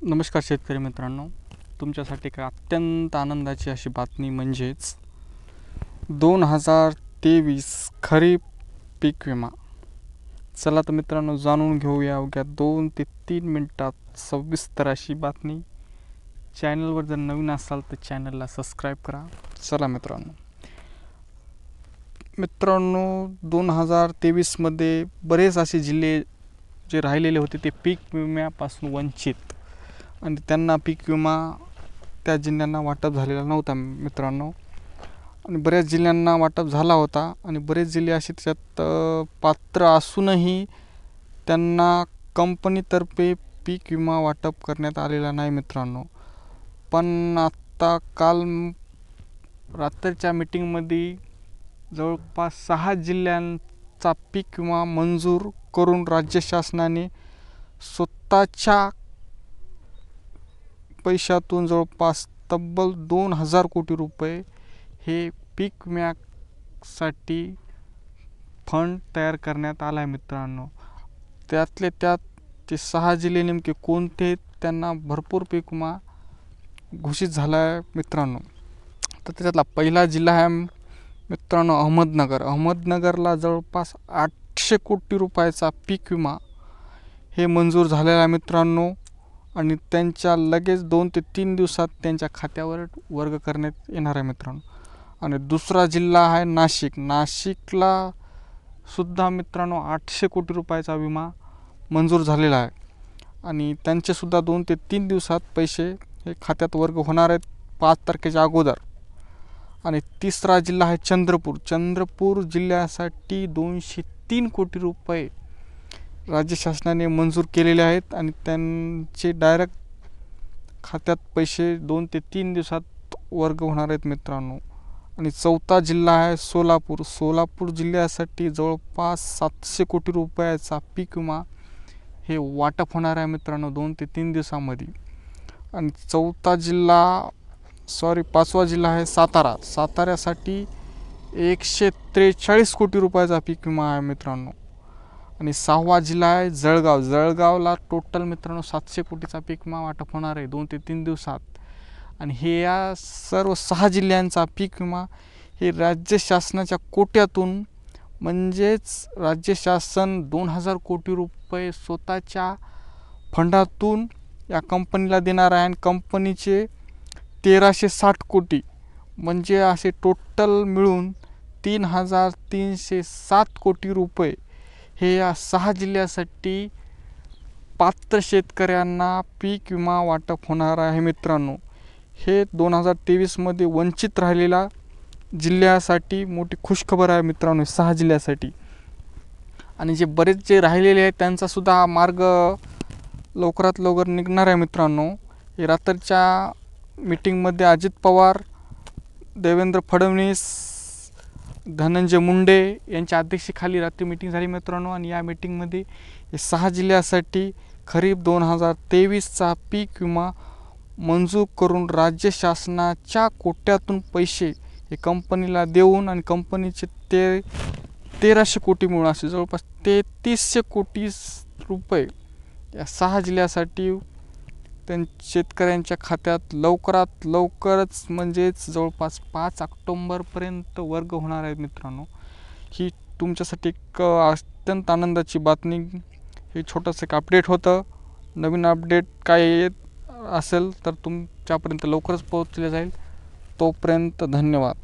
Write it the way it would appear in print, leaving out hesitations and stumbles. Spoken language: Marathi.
नमस्कार शेतकरी मित्रांनो, तुमच्यासाठी एक अत्यंत आनंदाची अशी बातमी म्हणजेच 2023 खरीप पीक विमा. चला तर मित्रांनो, जाणून घेऊया अवघ्या 2 ते 3 मिनिटात सविस्तर अशी बातमी. चॅनलवर जर नवीन असाल तर चॅनलला सबस्क्राईब करा. चला मित्रांनो 2023 मध्ये बरेच असे जिल्हे जे राहिलेले होते ते पीक विम्यापासून वंचित, आणि त्यांना पीक विमा त्या जिल्ह्यांना वाटप झालेला नव्हता मित्रांनो. आणि बऱ्याच जिल्ह्यांना वाटप झाला होता आणि बरेच जिल्हे असे त्याच्यात पात्र असूनही त्यांना कंपनीतर्फे पीक विमा वाटप करण्यात आलेला नाही मित्रांनो. पण आत्ता काल रात्रीच्या मीटिंगमध्ये जवळपास 6 जिल्ह्यांचा पीक विमा मंजूर करून राज्य शासनाने स्वतःच्या पैशातून जवळपास तब्बल 2000 कोटी रुपये हे पीक विम्यासाठी फंड तयार करण्यात आला आहे मित्रांनो. त्यातले त्यात ते 6 जिल्हे नेमके कोणते, त्यांना भरपूर पीक विमा घोषित झाला आहे मित्रांनो. तर त्याच्यातला पहिला जिल्हा आहे मित्रांनो अहमदनगर. अहमदनगरला जवळपास 800 कोटी रुपयाचा पीक विमा हे मंजूर झालेला आहे मित्रांनो. आणि त्यांच्या लगेच 2 ते 3 दिवसात त्यांच्या खात्यावर वर्ग करण्यात येणार आहे मित्रांनो. आणि दुसरा जिल्हा आहे नाशिक. नाशिकला सुद्धा मित्रांनो 800 कोटी रुपयाचा विमा मंजूर झालेला आहे आणि त्यांचेसुद्धा 2 ते 3 दिवसात पैसे हे खात्यात वर्ग होणार आहेत 5 तारखेच्या अगोदर. आणि तिसरा जिल्हा आहे चंद्रपूर. चंद्रपूर जिल्ह्यासाठी 203 कोटी रुपये राज्य शासनाने मंजूर केलेले आहेत आणि त्यांचे डायरेक्ट खात्यात पैसे 2 ते 3 दिवसात वर्ग होणार आहेत मित्रांनो. आणि चौथा जिल्हा आहे सोलापूर. सोलापूर जिल्ह्यासाठी जवळपास 700 कोटी रुपयाचा पीक विमा हे वाटप होणार आहे मित्रांनो 2 ते 3 दिवसामध्ये. आणि पाचवा जिल्हा आहे सातारा. साताऱ्यासाठी 143 कोटी रुपयाचा पीक विमा आहे मित्रांनो. आणि 6वा जिल्हा आहे जळगाव. जळगावला टोटल मित्रांनो 700 कोटीचा पीक विमा वाटप होणार आहे 2 ते 3 दिवसात. आणि हे या सर्व 6 जिल्ह्यांचा पीक विमा हे राज्य शासनाच्या कोट्यातून, म्हणजेच राज्य शासन 2000 कोटी रुपये स्वतःच्या फंडातून या कंपनीला देणार आहे. आणि कंपनीचे 1360 कोटी, म्हणजे असे टोटल मिळून 3307 कोटी रुपये हे या 6 जिल्ह्यासाठी पात्र शेतकऱ्यांना पीक विमा वाटप होणार आहे मित्रांनो. हे 2023 मध्ये वंचित राहिलेल्या जिल्ह्यासाठी मोठी खुशखबर आहे मित्रांनो 6 जिल्ह्यासाठी. आणि जे राहिलेले आहेत त्यांचासुद्धा मार्ग लवकरात लवकर निघणार आहे मित्रांनो. हे रात्रीच्या मीटिंगमध्ये अजित पवार, देवेंद्र फडणवीस, धनंजय मुंडे यांच्या अध्यक्षतेखाली रात्री मीटिंग झाली मित्रांनो. आणि या मीटिंगमध्ये हे 6 जिल्ह्यासाठी खरीप 2023चा पीक विमा मंजूर करून राज्य शासनाच्या कोट्यातून पैसे हे कंपनीला देऊन, आणि कंपनीचे 1300 कोटी मिळून असे जवळपास 3300 कोटी रुपये या 6 जिल्ह्यासाठी शेतकऱ्यांच्या खात्यात लवकरात लवकरच, म्हणजेच जवळपास 5 ऑक्टोंबरपर्यंत वर्ग होणार आहेत मित्रांनो. ही तुमच्यासाठी एक अत्यंत आनंदाची बातमी. हे छोटंसं एक अपडेट होतं. नवीन अपडेट काय येत असेल तर तुमच्यापर्यंत लवकरच पोहोचले जाईल. तोपर्यंत धन्यवाद.